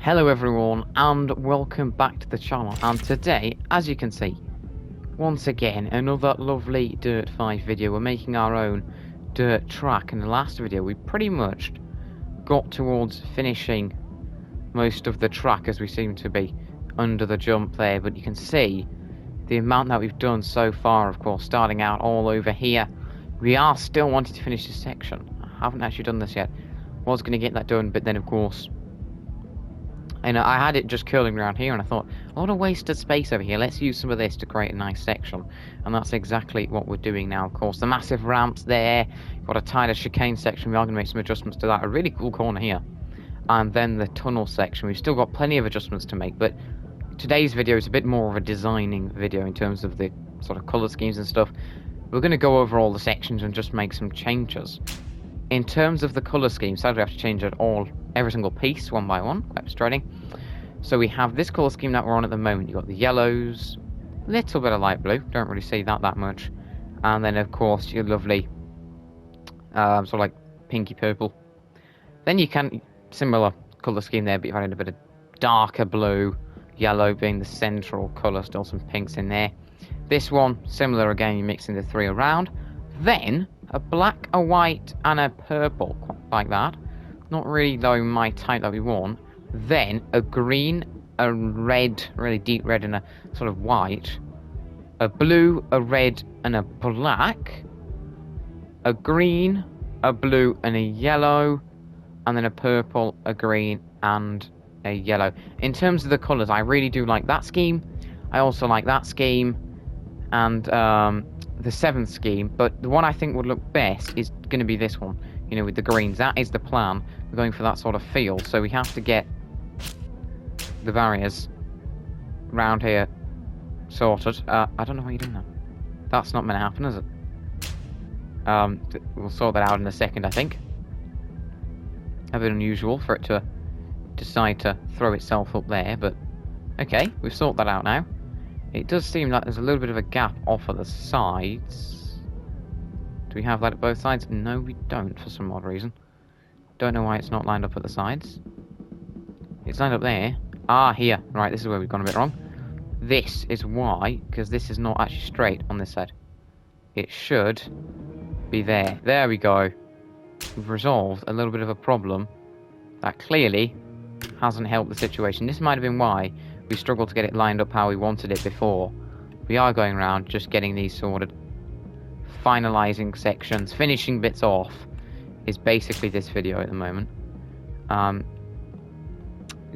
Hello everyone and welcome back to the channel, and today, as you can see, once again another lovely Dirt 5 video. We're making our own dirt track. In the last video we pretty much got towards finishing most of the track as we seem to be under the jump there, but you can see the amount that we've done so far. Of course, starting out all over here, we are still wanting to finish this section. I haven't actually done this yet. Was going to get that done, but then of course, and I had it just curling around here, and I thought, a lot of wasted space over here. Let's use some of this to create a nice section. And that's exactly what we're doing now, of course. The massive ramps there. Got a tighter chicane section. We are going to make some adjustments to that. A really cool corner here. And then the tunnel section. We've still got plenty of adjustments to make, but today's video is a bit more of a designing video in terms of the sort of colour schemes and stuff. We're going to go over all the sections and just make some changes. In terms of the colour scheme, sadly we have to change it all, every single piece, one by one. Quite frustrating. So we have this colour scheme that we're on at the moment. You've got the yellows, a little bit of light blue, don't really see that much. And then of course your lovely, sort of like pinky purple. Then you can, similar colour scheme there, but you've added a bit of darker blue, yellow being the central colour, still some pinks in there. This one, similar again, you're mixing the three around. Then a black, a white, and a purple, like that. Not really though my type that we want. Then a green, a red, really deep red, and a sort of white. A blue, a red, and a black. A green, a blue, and a yellow. And then a purple, a green, and a yellow. In terms of the colours, I really do like that scheme. I also like that scheme. And the 7th scheme, but the one I think would look best is going to be this one, you know, with the greens. That is the plan. We're going for that sort of feel, so we have to get the barriers round here sorted. I don't know why you're doing that. That's not meant to happen, is it? We'll sort that out in a second, I think. A bit unusual for it to decide to throw itself up there, but okay, we've sorted that out now. It does seem like there's a little bit of a gap off at the sides. Do we have that at both sides? No, we don't, for some odd reason. Don't know why it's not lined up at the sides. It's lined up there. Ah, here. Right, this is where we've gone a bit wrong. This is why, because this is not actually straight on this side. It should be there. There we go. We've resolved a little bit of a problem that clearly hasn't helped the situation. This might have been why we struggled to get it lined up how we wanted it before. We are going around just getting these sorted, finalising sections, finishing bits off is basically this video at the moment.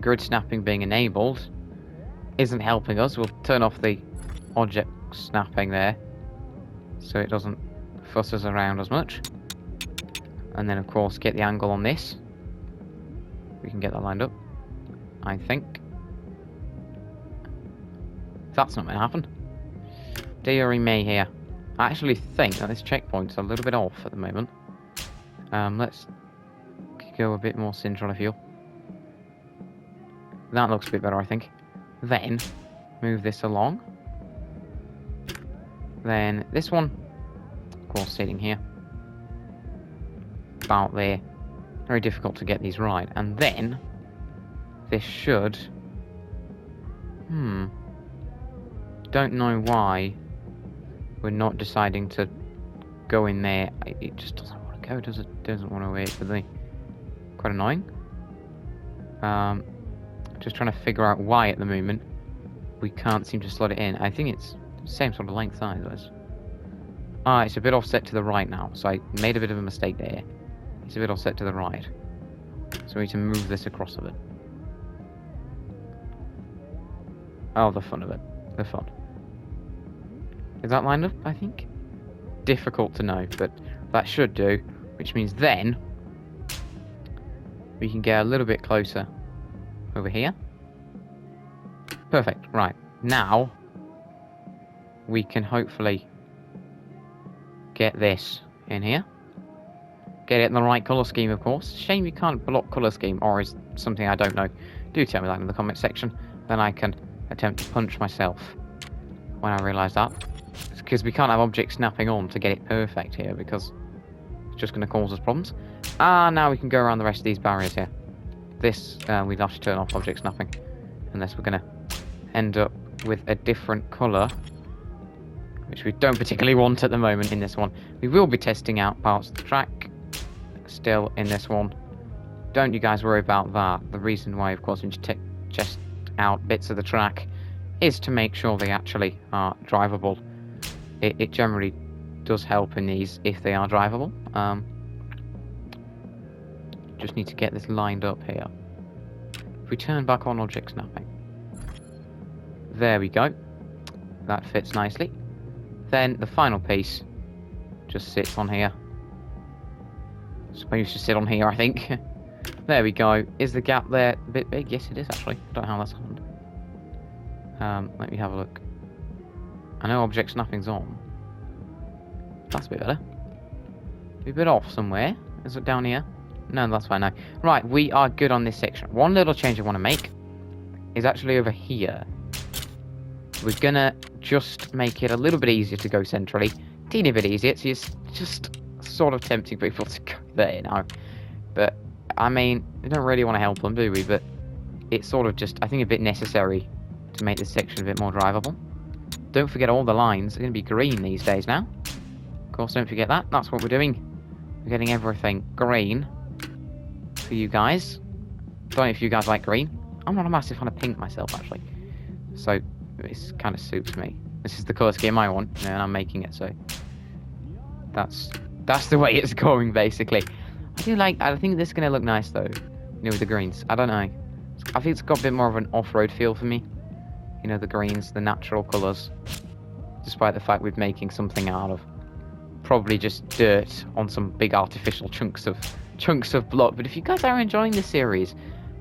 Grid snapping being enabled isn't helping us. We'll turn off the object snapping there so it doesn't fuss us around as much. And then of course get the angle on this. We can get that lined up, I think. That's not going to happen. Deary me here. I actually think that this checkpoint's a little bit off at the moment. Let's go a bit more central, I feel. That looks a bit better, I think. Then, move this along. Then, this one, of course, sitting here. About there. Very difficult to get these right. And then, this should... Don't know why we're not deciding to go in there. It just doesn't want to go, does it? Doesn't want to wait for the... Quite annoying. Just trying to figure out why at the moment we can't seem to slot it in. I think it's the same sort of length size as. Ah, it's a bit offset to the right now, so I made a bit of a mistake there. It's a bit offset to the right. So we need to move this across a bit. Oh, the fun of it. The fun. Is that lined up, I think? Difficult to know, but that should do, which means then we can get a little bit closer over here. Perfect, right. Now we can hopefully get this in here. Get it in the right colour scheme, of course. Shame you can't block colour scheme, or is something I don't know. Do tell me that in the comment section, then I can attempt to punch myself when I realise that. It's because we can't have objects snapping on to get it perfect here, because it's just going to cause us problems. Ah, now we can go around the rest of these barriers here. this, we'd have to turn off object snapping. Unless we're going to end up with a different colour. Which we don't particularly want at the moment in this one. We will be testing out parts of the track. Still in this one. Don't you guys worry about that. The reason why, of course, we need to test out bits of the track is to make sure they actually are drivable. It generally does help in these if they are drivable. Just need to get this lined up here. If we turn back on object snapping. There we go. That fits nicely. Then the final piece just sits on here. Supposed to sit on here, I think. There we go. Is the gap there a bit big? Yes, it is actually. I don't know how that's happened. Let me have a look. I know object snapping's on. That's a bit better. Be a bit off somewhere. Is it down here? No, that's fine now. Right, we are good on this section. One little change I want to make is actually over here. We're gonna just make it a little bit easier to go centrally. Teeny bit easier. It's just sort of tempting people to go there now. But, I mean, we don't really want to help them, do we? But it's sort of just, I think, a bit necessary to make this section a bit more drivable. Don't forget all the lines are going to be green these days now. Of course, don't forget that. That's what we're doing. We're getting everything green for you guys. Don't know if you guys like green. I'm not a massive fan of pink myself, actually. So, this kind of suits me. This is the colour scheme I want, and I'm making it, so that's the way it's going, basically. I think this is going to look nice, though, you know, with the greens. I don't know. I think it's got a bit more of an off-road feel for me. You know, the greens, the natural colours. Despite the fact we're making something out of probably just dirt on some big artificial chunks of block. But if you guys are enjoying this series,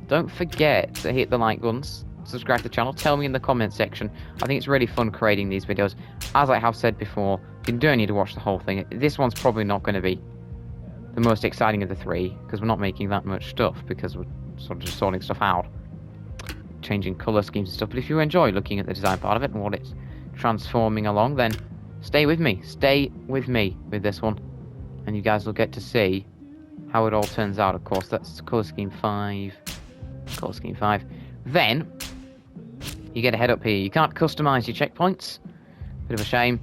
don't forget to hit the like buttons. Subscribe to the channel, tell me in the comment section. I think it's really fun creating these videos. As I have said before, you don't need to watch the whole thing. This one's probably not going to be the most exciting of the three, because we're not making that much stuff, because we're sort of just sorting stuff out, changing colour schemes and stuff. But if you enjoy looking at the design part of it and what it's transforming along, then stay with me with this one, and you guys will get to see how it all turns out. Of course, that's colour scheme 5. Then you get a head up here. You can't customize your checkpoints. Bit of a shame.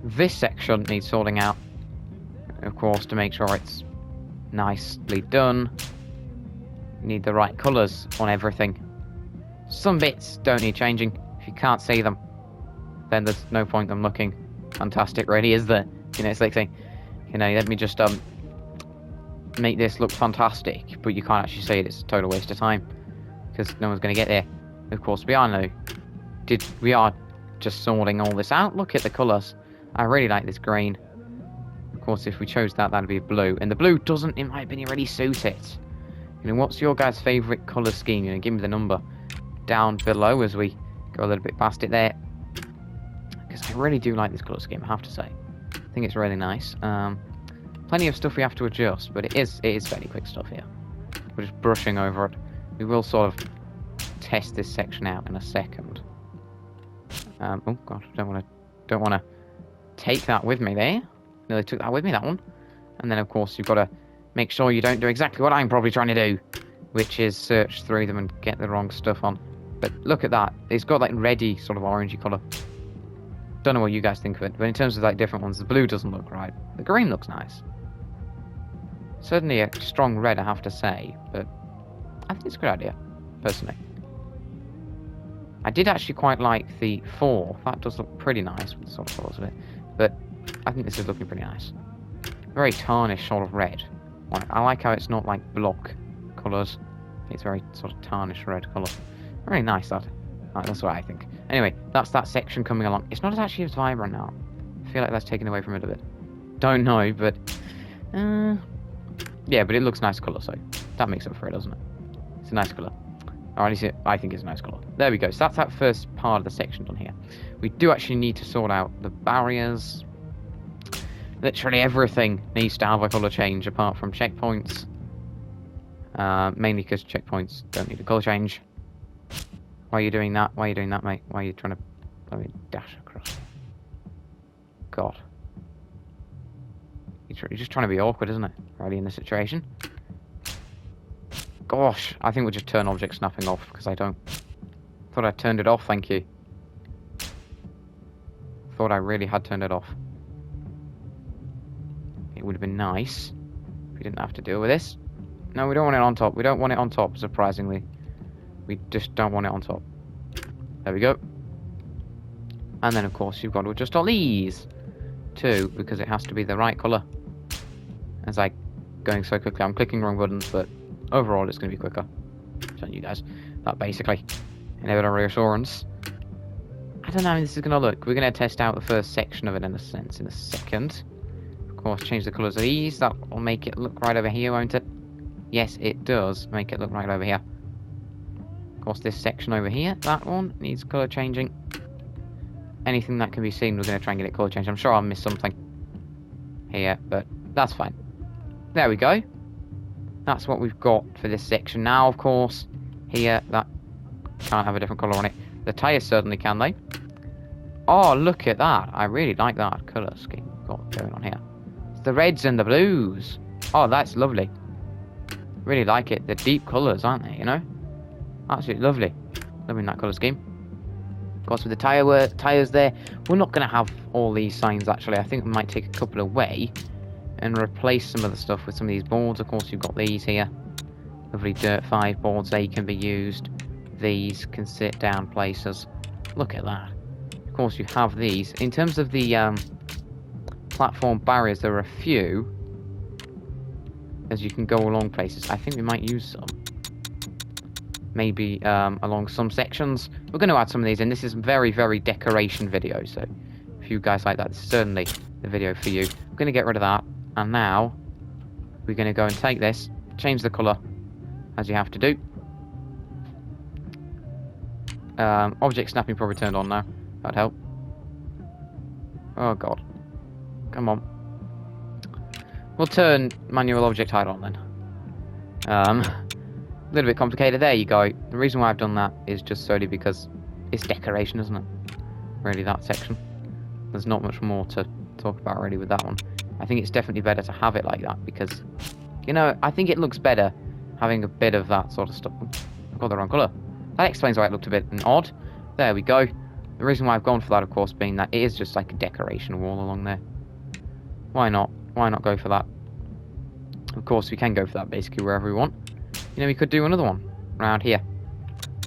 This section needs sorting out, of course, to make sure it's nicely done. You need the right colours on everything. Some bits don't need changing. If you can't see them, then there's no point in looking fantastic, really, is there? You know, it's like saying, you know, let me just make this look fantastic, but you can't actually see it. It's a total waste of time, because no one's going to get there. Of course, we are just sorting all this out. Look at the colours. I really like this green. Of course, if we chose that, that'd be blue. And the blue doesn't, in my opinion, really suit it. You know, what's your guys' favourite colour scheme? You know, give me the number down below as we go a little bit past it there. Because I really do like this colour scheme, I have to say. I think it's really nice. Plenty of stuff we have to adjust, but it is fairly quick stuff here. We're just brushing over it. We will sort of test this section out in a second. Oh god, don't want to take that with me there. Nearly took that with me, that one. And then of course you've got to make sure you don't do exactly what I'm probably trying to do, which is search through them and get the wrong stuff on. But look at that. It's got like reddy sort of orangey colour. Don't know what you guys think of it, but in terms of like different ones, the blue doesn't look right. The green looks nice. Certainly a strong red, I have to say, but I think it's a good idea, personally. I did actually quite like the 4. That does look pretty nice with the sort of colours of it, but I think this is looking pretty nice. Very tarnished sort of red. I like how it's not like block colours. It's very sort of tarnished red colour. Very nice, that. That's what I think. Anyway, that's that section coming along. It's not actually as vibrant now. I feel like that's taken away from it a bit. Don't know, but yeah, but it looks nice colour, so that makes up for it, doesn't it? It's a nice colour. Or at least I think it's a nice colour. There we go. So that's that first part of the section done here. We do actually need to sort out the barriers. Literally everything needs to have a colour change apart from checkpoints. Mainly because checkpoints don't need a colour change. Why are you doing that? Why are you doing that, mate? Why are you trying to... Let me dash across. God. You're just trying to be awkward, isn't it? Really, in this situation. Gosh, I think we'll just turn object snapping off, because I don't... Thought I turned it off, thank you. Thought I really had turned it off. It would have been nice if we didn't have to deal with this. No, we don't want it on top. We don't want it on top, surprisingly. We just don't want it on top. There we go. And then, of course, you've got to adjust all these too, because it has to be the right colour. As I going so quickly, I'm clicking wrong buttons, but overall it's going to be quicker. Showing you guys that basically. And a bit of reassurance. I don't know how this is going to look. We're going to test out the first section of it in a sense in a second. Of course, change the colours of these. That will make it look right over here, won't it? Yes, it does make it look right over here. Of course, this section over here, that one, needs colour changing. Anything that can be seen, we're going to try and get it colour changed. I'm sure I'll miss something here, but that's fine. There we go. That's what we've got for this section. Now, of course, here, that can't have a different colour on it. The tyres certainly can, though. Oh, look at that. I really like that colour scheme we've got going on here. It's the reds and the blues. Oh, that's lovely. Really like it. The deep colours, aren't they, you know? Absolutely lovely. Loving that colour scheme. Of course, with the tyres there, we're not going to have all these signs, actually. I think we might take a couple away and replace some of the stuff with some of these boards. Of course, you've got these here. Lovely Dirt5 boards. They can be used. These can sit down places. Look at that. Of course, you have these. In terms of the platform barriers, there are a few. As you can go along places. I think we might use some. Maybe along some sections. We're going to add some of these in. This is very, very decoration video. So if you guys like that, this is certainly the video for you. We're going to get rid of that. And now we're going to go and take this. Change the colour. As you have to do. Object snapping probably turned on now. That'd help. Oh god. Come on. We'll turn manual object hide on then. A little bit complicated. There you go. The reason why I've done that is just solely because it's decoration, isn't it? Really, that section. There's not much more to talk about really with that one. I think it's definitely better to have it like that because, you know, I think it looks better having a bit of that sort of stuff. I've got the wrong colour. That explains why it looked a bit odd. There we go. The reason why I've gone for that, of course, being that it is just like a decoration wall along there. Why not? Why not go for that? Of course, we can go for that basically wherever we want. You know, we could do another one around here.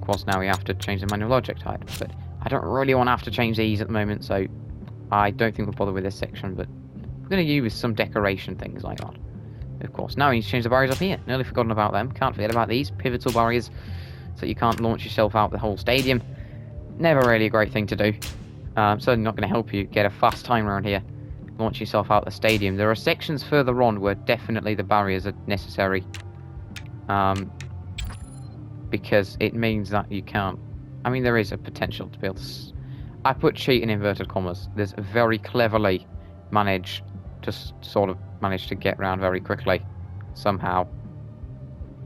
Of course, now we have to change the manual object height, but I don't really want to have to change these at the moment, so I don't think we'll bother with this section, but we're going to use some decoration things like that. Of course, now we need to change the barriers up here. Nearly forgotten about them. Can't forget about these pivotal barriers, so you can't launch yourself out the whole stadium. Never really a great thing to do. Certainly not going to help you get a fast time around here. Launch yourself out the stadium. There are sections further on where definitely the barriers are necessary. Because it means that you can't... I mean, there is a potential to be able to... I put cheat in inverted commas. There's very cleverly managed to sort of manage to get around very quickly. Somehow.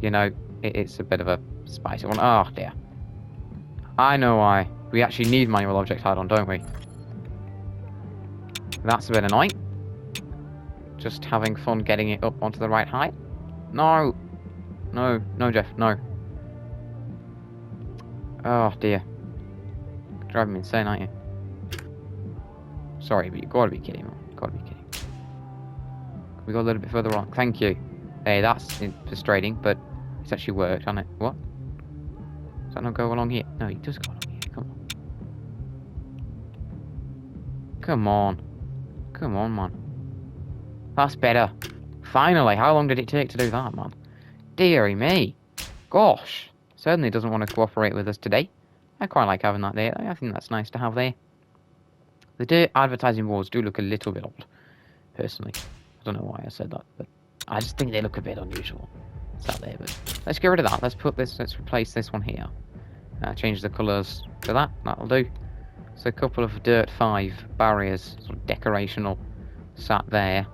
You know, it's a bit of a spicy one. Oh, dear. I know why. We actually need manual object hide on, don't we? That's a bit annoying. Just having fun getting it up onto the right height. No. No. No, Jeff. No. Oh, dear. You're driving me insane, aren't you? Sorry, but you've got to be kidding me. You've got to be kidding. Can we go a little bit further on? Thank you. Hey, that's frustrating, but it's actually worked, hasn't it? What? Does that not go along here? No, it does go along here. Come on. Come on. Come on, man. That's better. Finally. How long did it take to do that, man? Deary me. Gosh. Certainly doesn't want to cooperate with us today. I quite like having that there. I think that's nice to have there. The Dirt advertising boards do look a little bit odd, personally. I don't know why I said that, but I just think they look a bit unusual. It's out there, but let's get rid of that. Let's replace this one here. Change the colours to that. That'll do. So a couple of Dirt5 barriers, sort of decorational, sat there.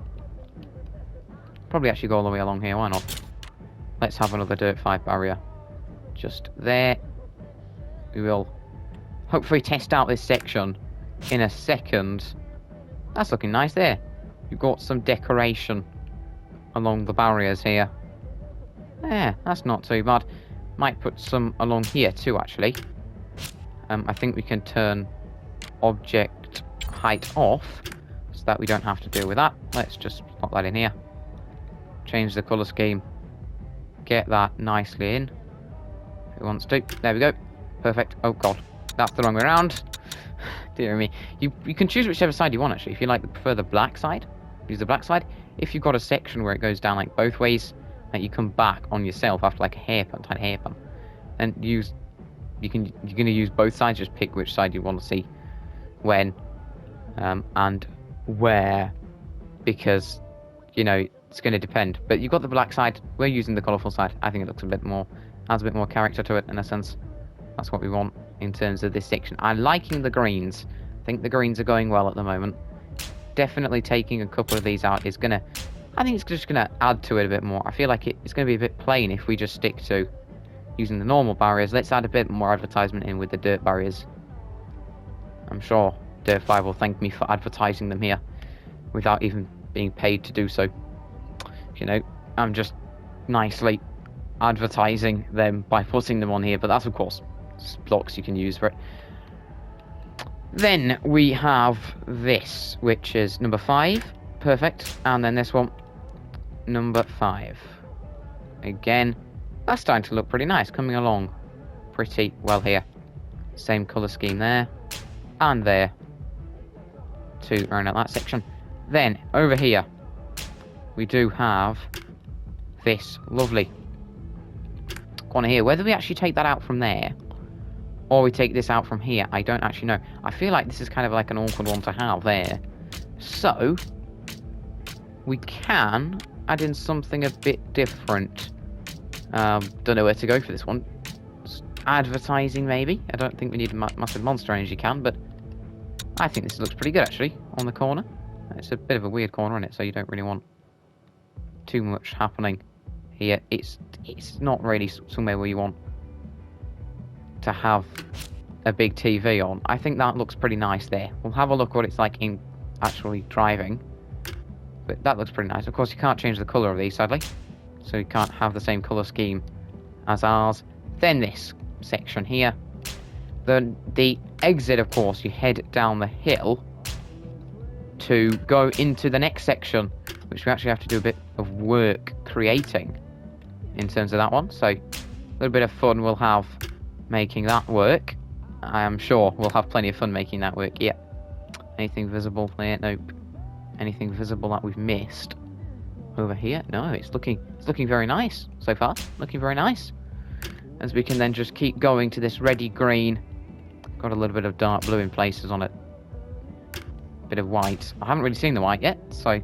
Probably actually go all the way along here. Why not? Let's have another Dirt5 barrier. Just there. We will hopefully test out this section in a second. That's looking nice there. You've got some decoration along the barriers here. Yeah, that's not too bad. Might put some along here too, actually. I think we can turn object height off so that we don't have to deal with that. Let's just pop that in here. Change the colour scheme. Get that nicely in. If it wants to. There we go. Perfect. Oh god. That's the wrong way around. Dear me. You can choose whichever side you want, actually. If you prefer the black side, use the black side. If you've got a section where it goes down like both ways, and you come back on yourself after like a hairpin, tight hairpin, and you're gonna use both sides. Just pick which side you want to see when and where, because it's going to depend. But you've got the black side. We're using the colourful side. I think it looks adds a bit more character to it in a sense. That's what we want in terms of this section. I'm liking the greens. I think the greens are going well at the moment. Definitely taking a couple of these out is gonna. I think it's just gonna add to it a bit more. I feel like it's gonna be a bit plain if we just stick to using the normal barriers. Let's add a bit more advertisement in with the dirt barriers. I'm sure Dirt5 will thank me for advertising them here without even being paid to do so. I'm just nicely advertising them by putting them on here, but that's of course blocks you can use for it. Then we have this, which is number 5. Perfect. And then this one, number 5. Again, that's starting to look pretty nice, coming along pretty well here. Same colour scheme there and there to round out that section. Then over here we do have this lovely corner here. Whether we actually take that out from there or we take this out from here, I don't actually know. I feel like this is kind of like an awkward one to have there. So we can add in something a bit different. Don't know where to go for this one. Advertising, maybe. I don't think we need a massive monster energy can, but I think this looks pretty good actually on the corner. It's a bit of a weird corner, isn't it? So you don't really want too much happening here. It's not really somewhere where you want to have a big TV on. I think that looks pretty nice there. We'll have a look what it's like in actually driving, but that looks pretty nice. Of course, you can't change the colour of these, sadly, so you can't have the same colour scheme as ours. Then this section here, the exit, of course, you head down the hill to go into the next section, which we actually have to do a bit of work creating in terms of that one. So a little bit of fun we'll have making that work. I am sure we'll have plenty of fun making that work. Yeah. Anything visible there? Nope. Anything visible that we've missed over here? No, it's looking very nice so far. Looking very nice. As we can then just keep going to this reddy green. Got a little bit of dark blue in places on it. Bit of white. I haven't really seen the white yet, so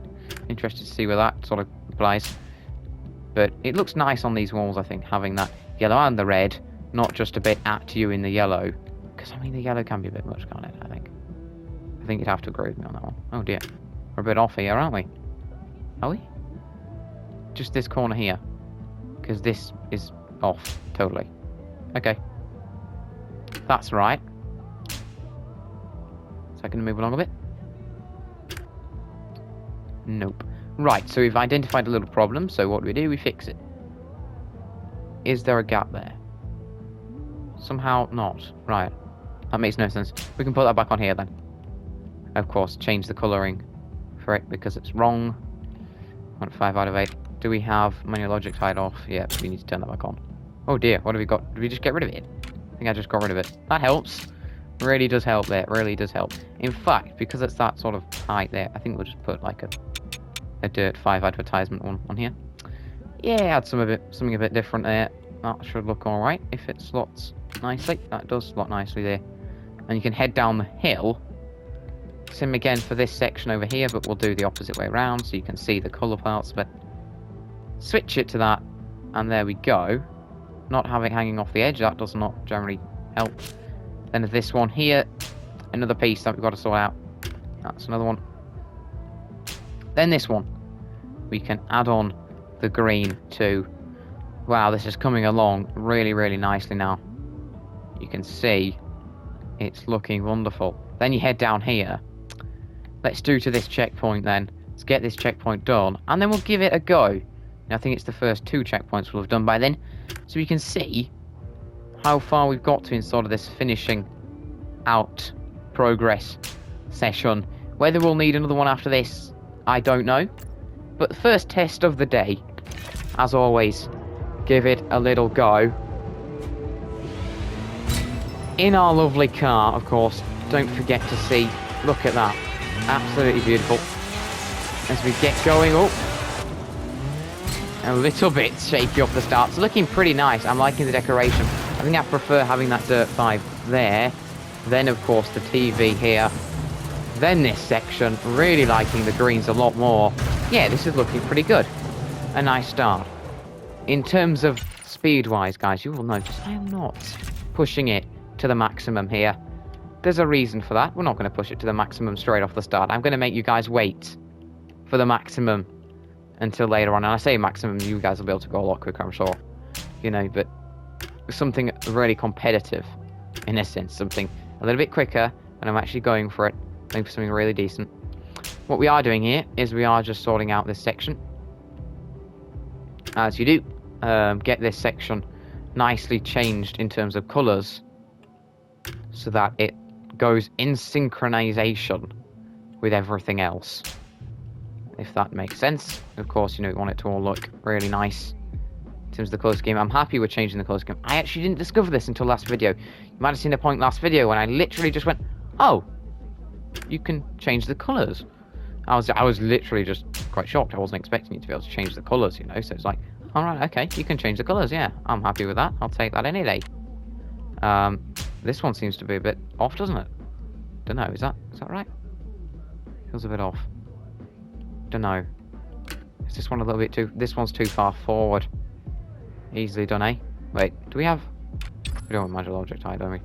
interested to see where that sort of applies. But it looks nice on these walls, I think, having that yellow and the red, not just a bit at you in the yellow. Because, I mean, the yellow can be a bit much, can't it, I think. I think you'd have to agree with me on that one. Oh, dear. We're a bit off here, aren't we? Are we? Just this corner here. Because this is off, totally. Okay. That's right. So I can move along a bit. Nope. Right, so we've identified a little problem, so what do? We fix it. Is there a gap there? Somehow not. Right. That makes no sense. We can put that back on here then. Of course, change the colouring for it because it's wrong. 5 out of 8. Do we have manual logic tied off? Yeah, we need to turn that back on. Oh dear, what have we got? Did we just get rid of it? I think I just got rid of it. That helps. Really does help there. Really does help. In fact, because it's that sort of height there, I think we'll just put like a Dirt5 advertisement one on here. Yeah, add something a bit different there. That should look alright if it slots nicely. That does slot nicely there. And you can head down the hill. Same again for this section over here, but we'll do the opposite way around so you can see the colour parts of it. Switch it to that, and there we go. Not having it hanging off the edge, that does not generally help. Then this one here, another piece that we've got to sort out. That's another one. Then this one, we can add on the green too. Wow, this is coming along really, really nicely now. You can see it's looking wonderful. Then you head down here. Let's do to this checkpoint then. Let's get this checkpoint done, and then we'll give it a go I think it's the first 2 checkpoints we'll have done by then. So you can see how far we've got to in sort of this finishing out progress session. Whether we'll need another one after this, I don't know. But the first test of the day, as always, give it a little go. In our lovely car, of course, don't forget to see, look at that, absolutely beautiful. As we get going, oh, a little bit shaky off the start. It's looking pretty nice. I'm liking the decoration. I think I prefer having that Dirt 5 there. Then, of course, the TV here. Then this section. Really liking the greens a lot more. Yeah, this is looking pretty good. A nice start. In terms of speed-wise, guys, you will notice I am not pushing it to the maximum here. There's a reason for that. We're not going to push it to the maximum straight off the start. I'm going to make you guys wait for the maximum until later on. And I say maximum, you guys will be able to go a lot quicker, I'm sure. You know, but something really competitive, in a sense. Something a little bit quicker, and I'm actually going for it. Going for something really decent. What we are doing here is we are just sorting out this section. As you do, get this section nicely changed in terms of colours, so that it goes in synchronization with everything else. If that makes sense. Of course, you know, we want it to all look really nice in terms of the colour scheme. I'm happy with changing the colour scheme. I actually didn't discover this until last video. You might have seen the point last video when I literally just went, oh, you can change the colours. I was literally just quite shocked. I wasn't expecting you to be able to change the colours, you know. So it's like, alright, okay, you can change the colours, yeah. I'm happy with that. I'll take that any day. This one seems to be a bit off, doesn't it? Don't know, is that right? Feels a bit off. Don't know. Is this one a little bit too... This one's too far forward. Easily done, eh? Wait, do we have... We don't have magical object high, don't we?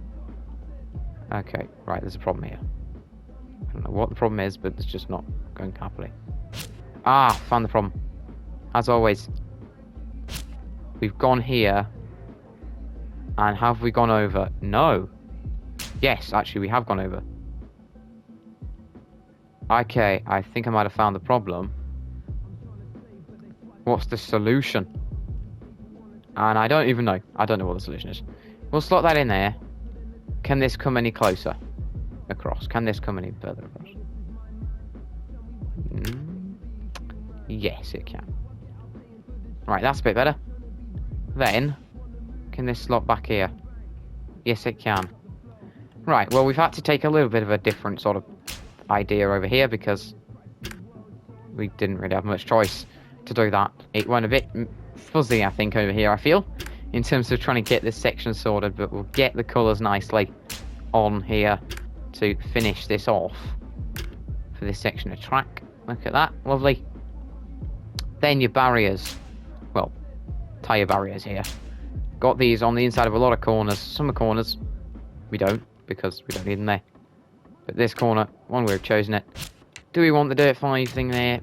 Okay, right, there's a problem here. I don't know what the problem is, but it's just not going happily. Ah, found the problem. As always. We've gone here. And have we gone over? No. Yes, actually, we have gone over. Okay, I think I might have found the problem. What's the solution? And I don't even know. I don't know what the solution is. We'll slot that in there. Can this come any closer? Across. Can this come any further across? Yes, it can. Right, that's a bit better. Then, can this slot back here? Yes, it can. Right, well, we've had to take a little bit of a different sort of idea over here because we didn't really have much choice to do that. It went a bit fuzzy, I think, over here, I feel, in terms of trying to get this section sorted, but we'll get the colours nicely on here to finish this off for this section of track. Look at that, lovely. Then your barriers, well, tyre barriers here. Got these on the inside of a lot of corners. Some corners we don't, because we don't need them there. But this corner, one we've chosen it. Do we want the Dirt 5 thing there?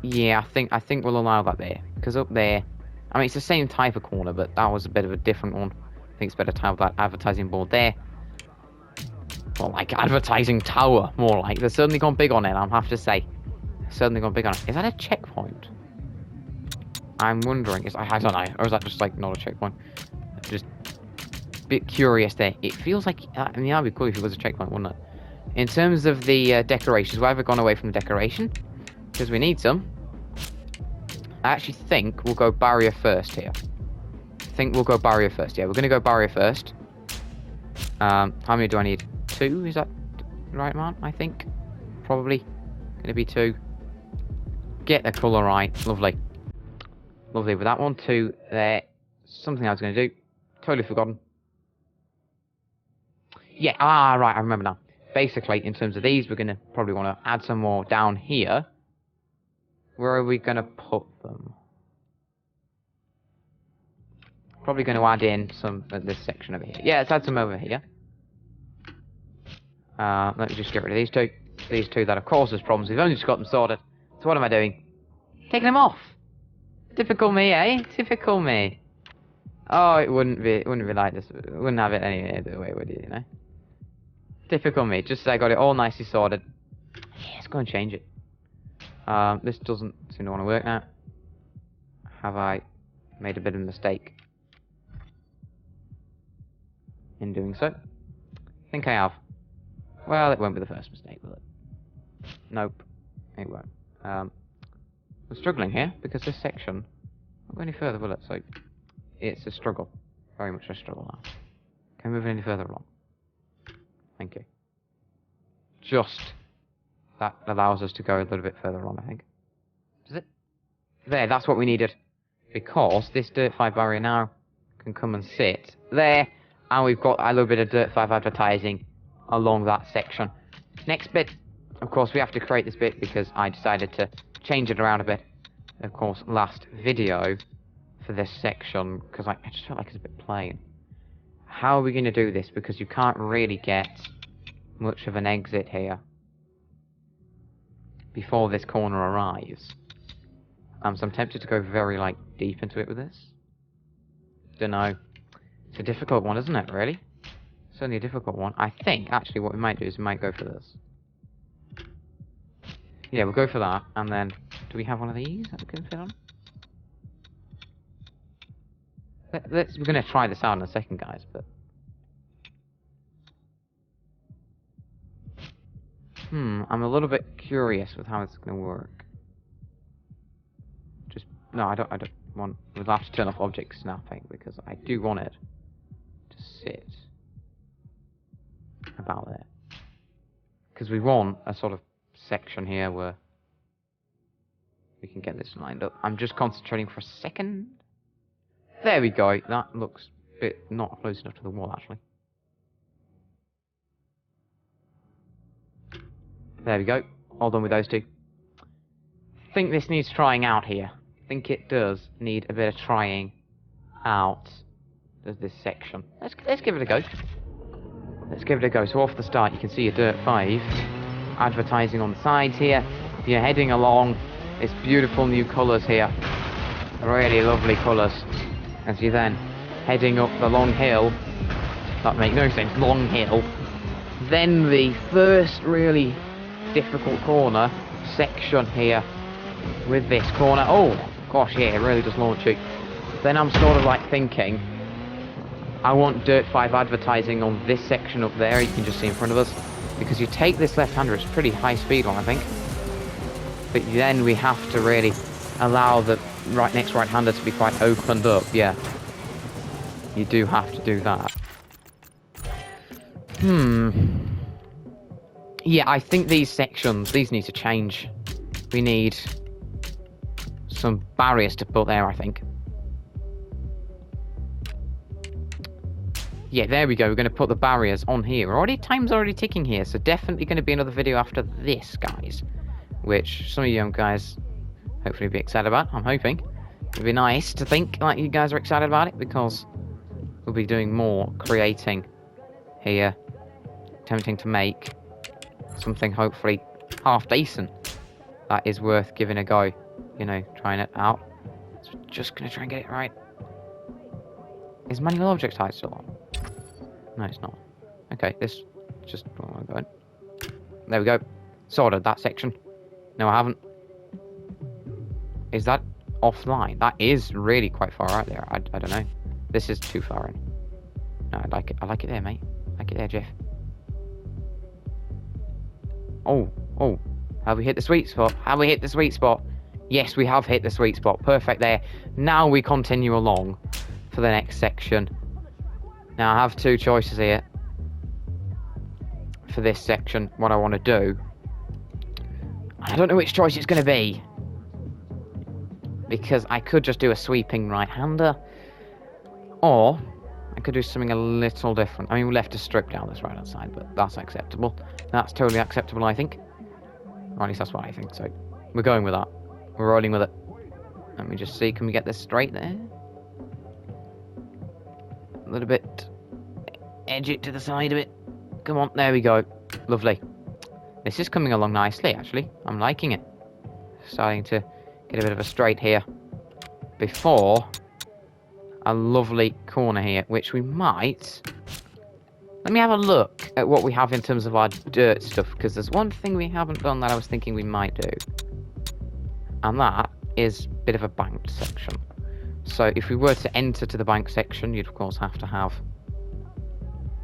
Yeah, I think we'll allow that there. Because up there, I mean, it's the same type of corner, but that was a bit of a different one. I think it's better to have that advertising board there. Well, like advertising tower, more like. They've certainly gone big on it, I have to say. Certainly gone big on it. Is that a checkpoint? I'm wondering. I don't know. Or is that just like not a checkpoint? Just a bit curious there. It feels like, I mean, that'd be cool if it was a checkpoint, wouldn't it? In terms of the decorations, we haven't gone away from the decoration because we need some. I actually think we'll go barrier first here. Yeah, we're going to go barrier first. How many do I need? 2? Is that the right amount? I think. Probably. Going to be 2. Get the colour right. Lovely. Lovely. With that one, 2 there. Something I was going to do. Totally forgotten. Yeah. Ah, right. I remember now. Basically, in terms of these, we're going to probably want to add some more down here. Where are we going to put them? Probably going to add in some of this section over here. Yeah, let's add some over here. Let me just get rid of these two. These two that have caused us problems. We've only just got them sorted. So what am I doing? Taking them off. Typical me, eh? Typical me. Oh, it wouldn't be like this. We wouldn't have it any other way, would you know? Typical me. Just I got it all nicely sorted. Yeah, let's go and change it. This doesn't seem to want to work now. have I made a bit of a mistake in doing so? I think I have. Well, it won't be the first mistake, will it? Nope, it won't. We're struggling here because this section won't go any further, will it? So it's a struggle, very much a struggle now. Can we move any further along? Thank you. Just that allows us to go a little bit further on, I think. Does it? There, that's what we needed. Because this Dirt 5 barrier now can come and sit there, and we've got a little bit of Dirt 5 advertising along that section. Next bit, of course, we have to create this bit because I decided to change it around a bit. Of course, last video for this section, because I just felt like it's a bit plain. How are we going to do this? Because you can't really get much of an exit here before this corner arrives. So I'm tempted to go very, like, deep into it with this. Dunno. It's a difficult one, isn't it, really? Certainly a difficult one. I think, actually, what we might do is we might go for this. Yeah, we'll go for that, and then... Do we have one of these that we can fit on? We're going to try this out in a second, guys, but... I'm a little bit curious with how it's going to work. No, I don't want... We'll have to turn off object snapping, because I do want it to sit about there. Because we want a sort of section here where we can get this lined up. I'm just concentrating for a second. There we go. That looks a bit not close enough to the wall, actually. There we go. All done with those two. I think this needs trying out here. I think it does need a bit of trying out of this section. Let's give it a go. Let's give it a go. So off the start you can see a Dirt 5 advertising on the sides here. You're heading along. It's beautiful new colours here. Really lovely colours. As you're then heading up the long hill. That makes no sense. Long hill. Then the first really difficult corner section here with this corner. Oh gosh, yeah, it really does launch you. Then I'm sort of like thinking I want Dirt 5 advertising on this section up there, you can just see in front of us, because you take this left-hander, it's pretty high speed one, I think, but then we have to really allow the next right-hander to be quite opened up. Yeah, you do have to do that. Yeah, I think these sections, these need to change. We need some barriers to put there, I think. Yeah, there we go. We're going to put the barriers on here. Time's already ticking here, so definitely going to be another video after this, guys. Which some of you guys hopefully be excited about. I'm hoping. It'd be nice to think like you guys are excited about it, because we'll be doing more creating here. Attempting to make something hopefully half decent that is worth giving a go. You know, trying it out. So just going to try and get it right. Is manual object height still on? No, it's not. Okay, this just... Oh my god. There we go. Sorted that section. No, I haven't. Is that offline? That is really quite far out there. I don't know. This is too far in. No, I like it. I like it there, mate. I like it there, Jeff. Oh. Have we hit the sweet spot? Have we hit the sweet spot? Yes, we have hit the sweet spot. Perfect there. Now we continue along for the next section. Now I have two choices here for this section, what I want to do. I don't know which choice it's going to be, because I could just do a sweeping right-hander, or I could do something a little different. I mean, we left a strip down this right-hand side, but that's acceptable. That's totally acceptable, I think. Or at least that's what I think, so we're going with that. We're rolling with it. Let me just see, can we get this straight there? A little bit. Edge it to the side of it. Come on, there we go. Lovely. This is coming along nicely, actually. I'm liking it. Starting to get a bit of a straight here. Before a lovely corner here, which we might... Let me have a look at what we have in terms of our dirt stuff, because there's one thing we haven't done that I was thinking we might do. And that is a bit of a banked section. So if we were to enter to the bank section, you'd of course have to have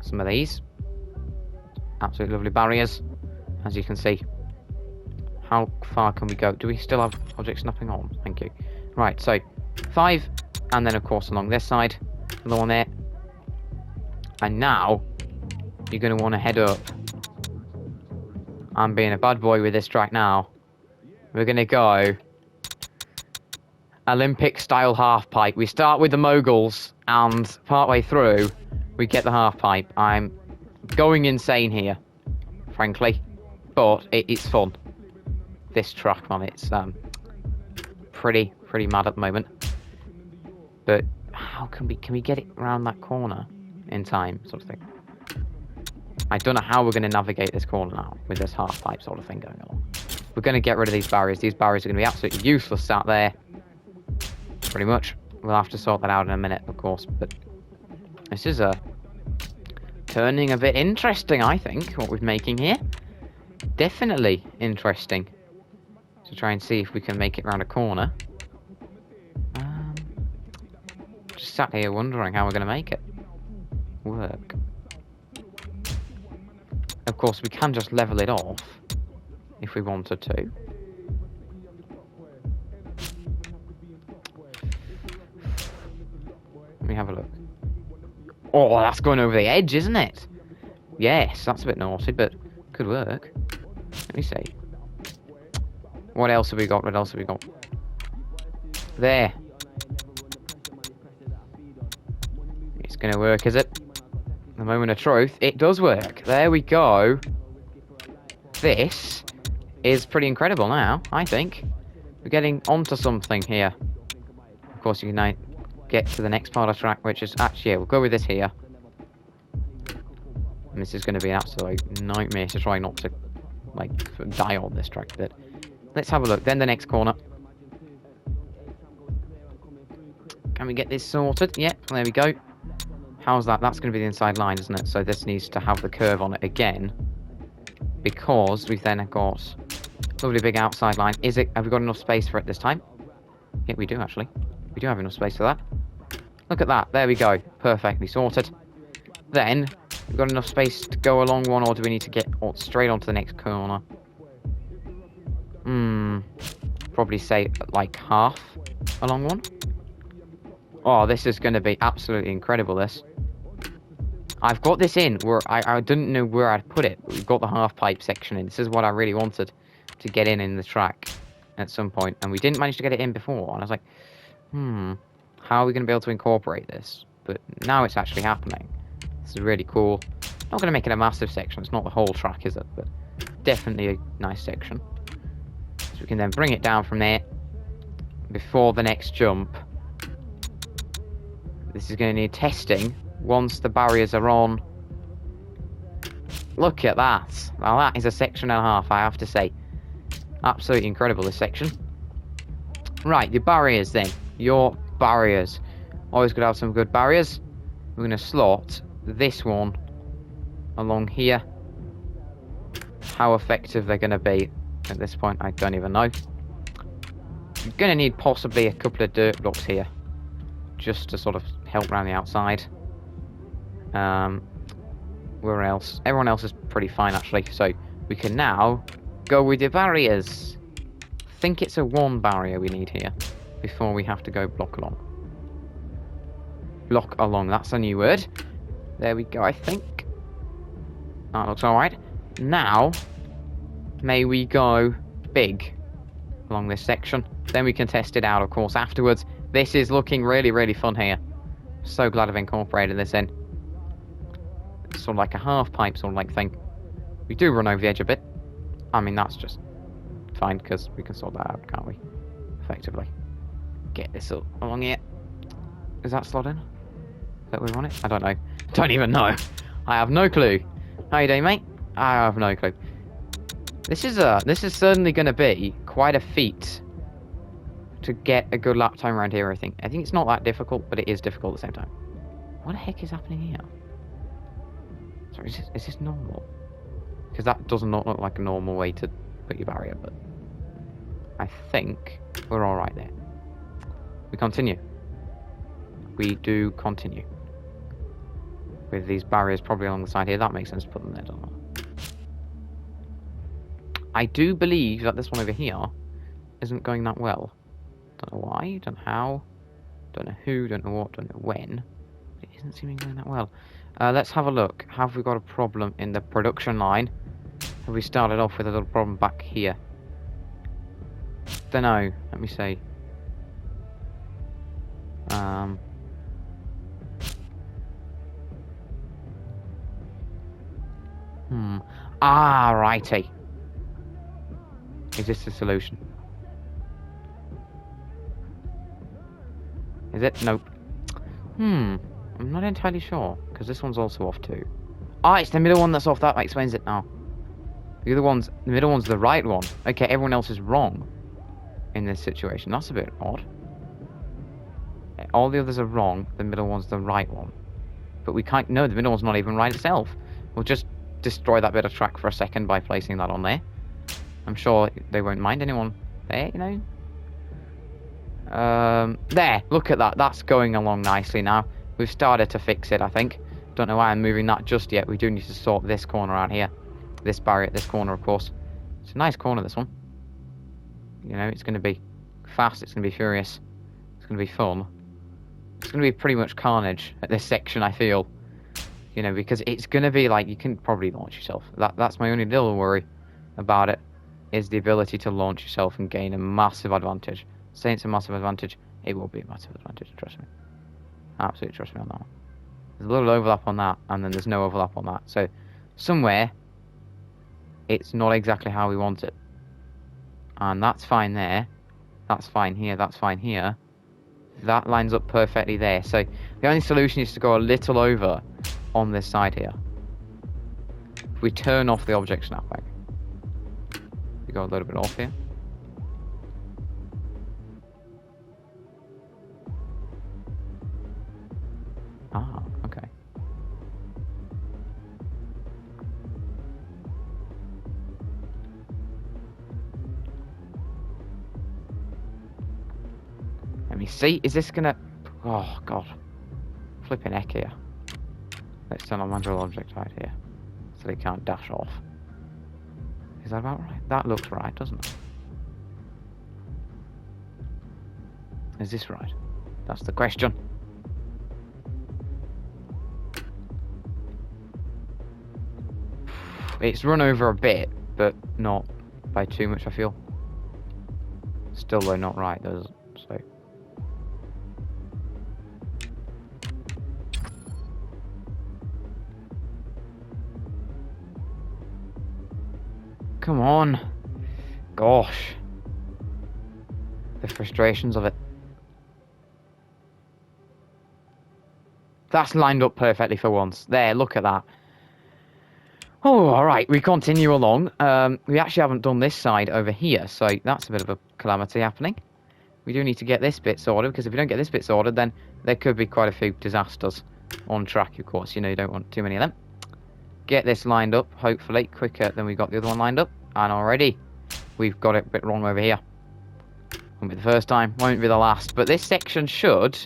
some of these. Absolutely lovely barriers, as you can see. How far can we go? Do we still have object snapping on? Thank you. Right, so 5, and then of course along this side, another one there. And now, you're going to want to head up. I'm being a bad boy with this track now. We're going to go Olympic style half pipe. We start with the moguls, and partway through, we get the half pipe. I'm going insane here, frankly, but it's fun. This track, man, it's pretty mad at the moment. But how can we get it around that corner in time, sort of thing? I don't know how we're going to navigate this corner now with this half pipe sort of thing going on. We're going to get rid of these barriers. These barriers are going to be absolutely useless out there. Pretty much. We'll have to sort that out in a minute, of course. But this is turning a bit interesting, I think, what we're making here. Definitely interesting. To try and see if we can make it around a corner. Just sat here wondering how we're going to make it work. Of course, we can just level it off if we wanted to. Let me have a look. Oh, that's going over the edge, isn't it? Yes, that's a bit naughty, but could work. Let me see. What else have we got? What else have we got? There. It's going to work, is it? The moment of truth. It does work. There we go. This is pretty incredible now, I think. We're getting onto something here. Of course, you can now get to the next part of the track, which is actually, yeah, we'll go with this here. And this is going to be an absolute nightmare to try not to, like, die on this track. But let's have a look. Then the next corner. Can we get this sorted? Yep, there we go. How's that? That's going to be the inside line, isn't it? So this needs to have the curve on it again. Because we've then got a lovely big outside line. Have we got enough space for it this time? Yeah, we do actually. We do have enough space for that. Look at that. There we go. Perfectly sorted. Then, we've got enough space to go along one, or do we need to get straight onto the next corner? Probably say like half along one. Oh, this is going to be absolutely incredible, this. I've got this in where I didn't know where I'd put it, but we've got the half pipe section in. This is what I really wanted to get in the track at some point, and we didn't manage to get it in before. And I was like, how are we going to be able to incorporate this? But now it's actually happening. This is really cool. Not going to make it a massive section. It's not the whole track, is it? But definitely a nice section. So we can then bring it down from there before the next jump. This is going to need testing once the barriers are on. Look at that. Now that is a section and a half, I have to say. Absolutely incredible, this section. Right, your barriers then. Your barriers. Always got to have some good barriers. We're going to slot this one along here. How effective they're going to be at this point, I don't even know. You're going to need possibly a couple of dirt blocks here, just to sort of help around the outside. Where else? Everyone else is pretty fine, actually. So we can now go with the barriers. I think it's a 1 barrier we need here before we have to go block along. Block along, that's a new word. There we go, I think. That looks alright. Now, may we go big along this section. Then we can test it out, of course, afterwards. This is looking really fun here. So glad I've incorporated this in. It's sort of like a half pipe sort of like thing. We do run over the edge a bit. I mean, that's just fine, because we can sort that out, can't we? Effectively. Get this up along here. Is that slot in? Is that where we want it? I don't know. Don't even know. I have no clue. How you doing, mate? I have no clue. This is certainly going to be quite a feat to get a good lap time around here, I think. I think it's not that difficult, but it is difficult at the same time. What the heck is happening here? Sorry, is this normal? Because that does not look like a normal way to put your barrier, but I think we're alright there. We continue. we do continue. With these barriers probably along the side here, that makes sense to put them there, doesn't it? I do believe that this one over here isn't going that well. Don't know why, don't know how, don't know who, don't know what, don't know when. It isn't seeming going that well. Let's have a look. Have we got a problem in the production line? Have we started off with a little problem back here? Don't know. Let me see. Ah, righty. Is this the solution? Is it? Nope. I'm not entirely sure, because this one's also off too. Ah, it's the middle one that's off. That explains it now. The middle one's the right one. Okay, everyone else is wrong in this situation. That's a bit odd. All the others are wrong. The middle one's the right one. But we can't... No, the middle one's not even right itself. We'll just destroy that bit of track for a second by placing that on there. I'm sure they won't mind anyone there, you know. There, look at that. That's going along nicely now. We've started to fix it, I think. Don't know why I'm moving that just yet. We do need to sort this corner out here. This barrier at this corner, of course. It's a nice corner, this one. You know, it's going to be fast. It's going to be furious. It's going to be fun. It's going to be pretty much carnage at this section, I feel. You know, because it's going to be like, you can probably launch yourself. That's my only little worry about it, is the ability to launch yourself and gain a massive advantage. Saying it's a massive advantage, it will be a massive advantage, trust me. Absolutely trust me on that one. There's a little overlap on that, and then there's no overlap on that. So, somewhere, it's not exactly how we want it. And that's fine there. That's fine here, that's fine here. That lines up perfectly there. So, the only solution is to go a little over on this side here. If we turn off the object snapback. We go a little bit off here. Ah, okay. Let me see. Is this gonna... Oh, God. Flipping heck here. Let's turn on manual object right here. So they can't dash off. Is that about right? That looks right, doesn't it? Is this right? That's the question. It's run over a bit, but not by too much, I feel. Still, though, not right, does it? So. Come on. Gosh. The frustrations of it. That's lined up perfectly for once. There, look at that. Oh, alright, we continue along. We actually haven't done this side over here, so that's a bit of a calamity happening. We do need to get this bit sorted, because if we don't get this bit sorted, then there could be quite a few disasters on track, of course. You know, you don't want too many of them. Get this lined up, hopefully, quicker than we got the other one lined up. And already, we've got it a bit wrong over here. Won't be the first time, won't be the last. But this section should,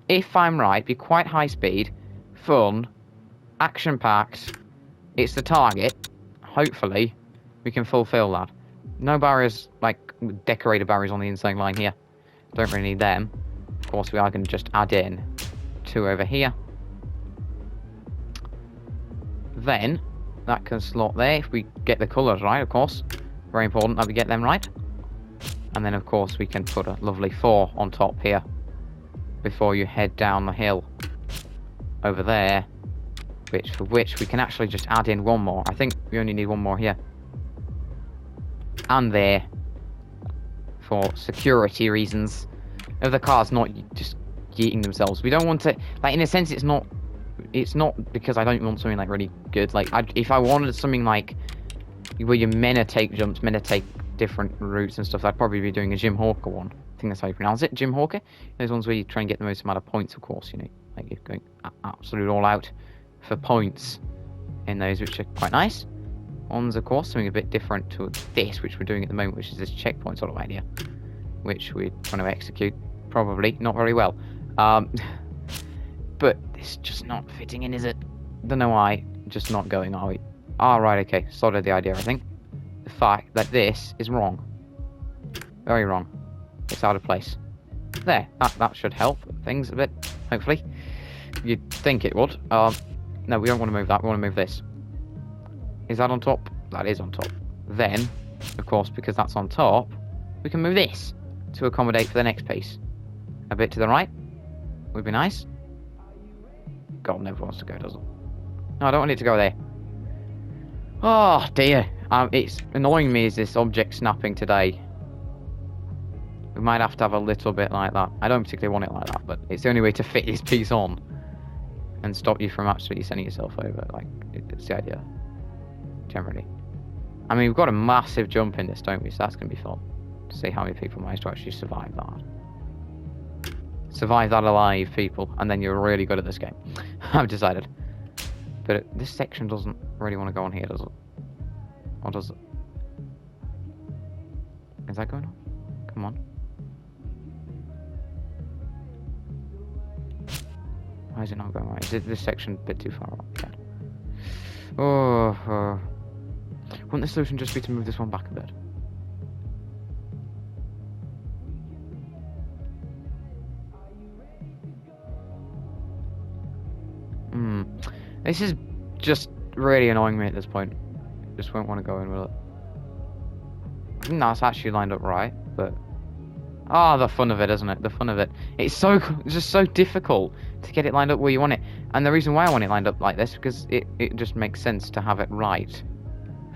if I'm right, be quite high speed, fun, action-packed. It's the target. Hopefully, we can fulfill that. No barriers, like decorated barriers on the inside line here. Don't really need them. Of course, we are going to just add in 2 over here. Then, that can slot there if we get the colours right, of course. Very important that we get them right. And then, of course, we can put a lovely 4 on top here before you head down the hill over there. For which we can actually just add in 1 more. I think we only need 1 more here. And there. For security reasons. Of the cars not just yeeting themselves. We don't want to... Like, in a sense, it's not because I don't want something, like, really good. Like, if I wanted something, like, where you're meant to take jumps, meant to take different routes and stuff, I'd probably be doing a Jim Hawker one. I think that's how you pronounce it, Jim Hawker. Those ones where you try and get the most amount of points, of course, you know. Like, you're going absolute all out for points in those, which are quite nice. One's, of course, something a bit different to this, which we're doing at the moment, which is this checkpoint sort of idea, which we're trying to execute, probably not very well. But it's just not fitting in, is it? Don't know why. Just not going, are we? Ah, right, okay. Sorted the idea, I think. The fact that this is wrong. Very wrong. It's out of place. There. That should help things a bit, hopefully. You'd think it would. No, we don't want to move that. We want to move this. Is that on top? That is on top. Then, of course, because that's on top, we can move this to accommodate for the next piece. A bit to the right would be nice. God never wants to go, does it? No, I don't want it to go there. Oh, dear. It's annoying me is this object snapping today. We might have to have a little bit like that. I don't particularly want it like that, but it's the only way to fit this piece on and stop you from absolutely sending yourself over. Like, it's the idea. Generally. I mean, we've got a massive jump in this, don't we? So that's going to be fun. To see how many people manage to actually survive that. Survive that alive, people. And then you're really good at this game. I've decided. But this section doesn't really want to go on here, does it? Or does it? Is that going on? Come on. Why is it not going right? Is this section a bit too far up? Yeah. Oh. Wouldn't the solution just be to move this one back a bit? This is just really annoying me at this point. Just won't want to go in with it. I think that's actually lined up right, but... Ah, the fun of it, isn't it? The fun of it. It's just so difficult to get it lined up where you want it. And the reason why I want it lined up like this, because it just makes sense to have it right.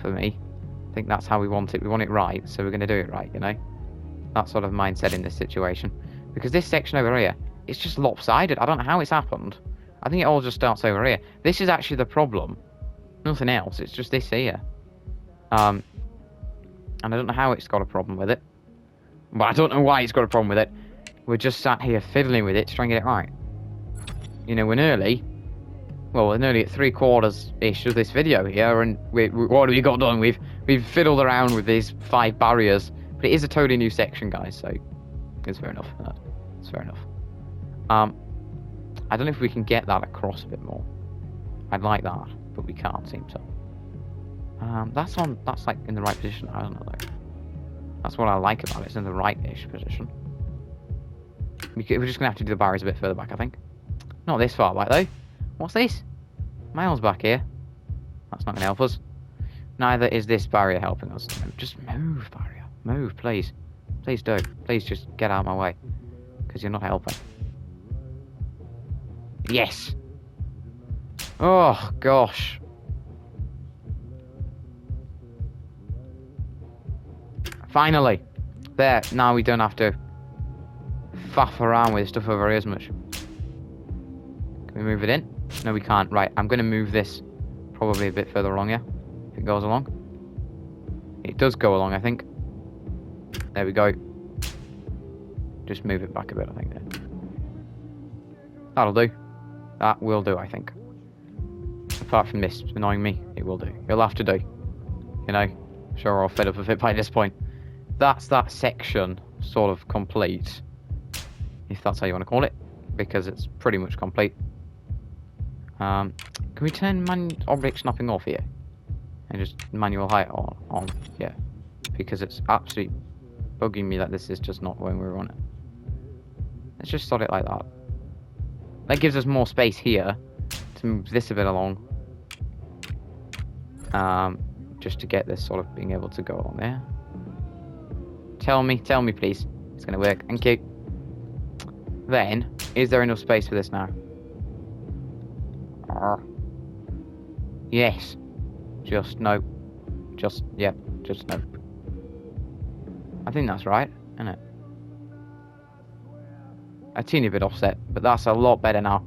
For me. I think that's how we want it. We want it right, so we're going to do it right, you know? That sort of mindset in this situation. Because this section over here, it's just lopsided. I don't know how it's happened. I think it all just starts over here. This is actually the problem. Nothing else. It's just this here. And I don't know how it's got a problem with it. But I don't know why it's got a problem with it. We're just sat here fiddling with it to try and get it right. You know, we're nearly... Well, we're nearly at 3/4-ish of this video here, and what have we got done? We've fiddled around with these 5 barriers. But it is a totally new section, guys, so... It's fair enough. It's fair enough. I don't know if we can get that across a bit more. I'd like that, but we can't seem to. That's like in the right position. I don't know though. That's what I like about it. It's in the right-ish position. We're just gonna have to do the barriers a bit further back, I think. Not this far back though. What's this? Miles back here. That's not gonna help us. Neither is this barrier helping us. Just move, barrier. Move, please. Please do. Please just get out of my way. Because you're not helping. Yes! Oh, gosh. Finally! There, now we don't have to faff around with stuff over here as much. Can we move it in? No, we can't. Right, I'm going to move this probably a bit further along here. If it goes along. It does go along, I think. There we go. Just move it back a bit, I think. There. That'll do. That will do, I think. Apart from this annoying me, it will do. It'll have to do. You know, sure we're all fed up with it by this point. That's that section sort of complete. If that's how you want to call it. Because it's pretty much complete. Can we turn object snapping off here? And just manual height on? Yeah. Because it's absolutely bugging me that this is just not when we're on it. Let's just sort it like that. That gives us more space here to move this a bit along. Just to get this sort of being able to go on there. Tell me please. It's going to work. Thank you. Then, is there enough space for this now? Yes. Just no. Just no. I think that's right, isn't it? A teeny bit offset, but that's a lot better now.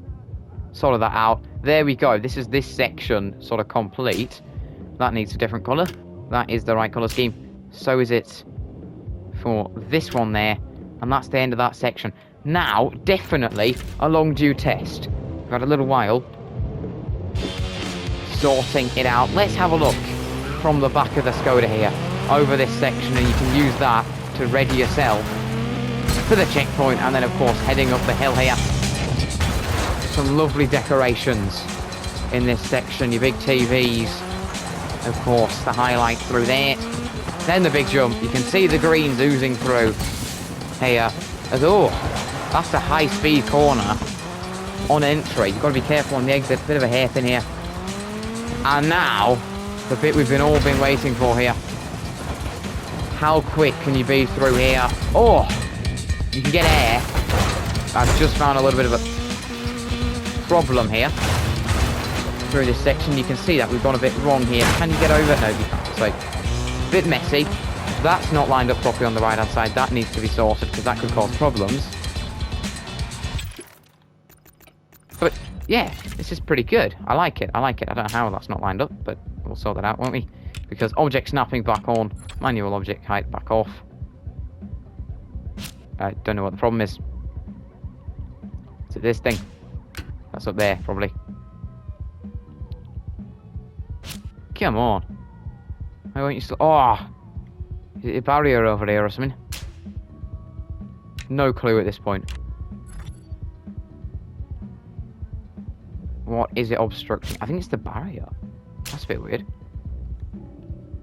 Sort of that out. There we go. This is this section sort of complete. That needs a different colour. That is the right colour scheme. So is it for this one there. And that's the end of that section. Now, definitely a long due test. We've had a little while sorting it out. Let's have a look from the back of the Skoda here over this section, and you can use that to ready yourself for the checkpoint, and then of course heading up the hill here. some lovely decorations in this section. Your big TVs, of course, the highlight through there. Then the big jump. You can see the greens oozing through here. Oh, that's a high-speed corner on entry. You've got to be careful on the exit. Bit of a hairpin here. And now, the bit we've all been waiting for here. How quick can you be through here? Oh, you can get air. I've just found a little bit of a problem here. Through this section, you can see that we've gone a bit wrong here. Can you get over? No, you can't. So, a bit messy. That's not lined up properly on the right-hand side. That needs to be sorted because that could cause problems. But, yeah, this is pretty good. I like it. I like it. I don't know how that's not lined up, but we'll sort that out, won't we? Because object snapping back on, manual object height back off. I don't know what the problem is. Is it this thing? That's up there, probably. Come on. Why won't you still... Oh! Is it a barrier over here or something? No clue at this point. What is it obstructing? I think it's the barrier. That's a bit weird.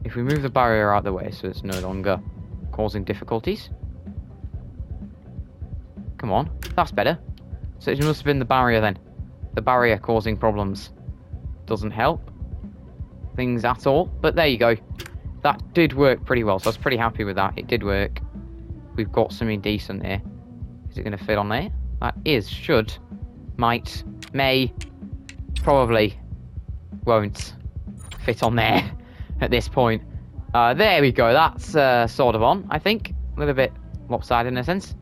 If we move the barrier out of the way so it's no longer causing difficulties. Come on. That's better. So it must have been the barrier then. The barrier causing problems. Doesn't help things at all. But there you go. That did work pretty well. So I was pretty happy with that. It did work. We've got something decent there. Is it going to fit on there? That is. Should. Might. May. Probably. Won't fit on there at this point. There we go. That's sort of on, I think. A little bit lopsided in a sense.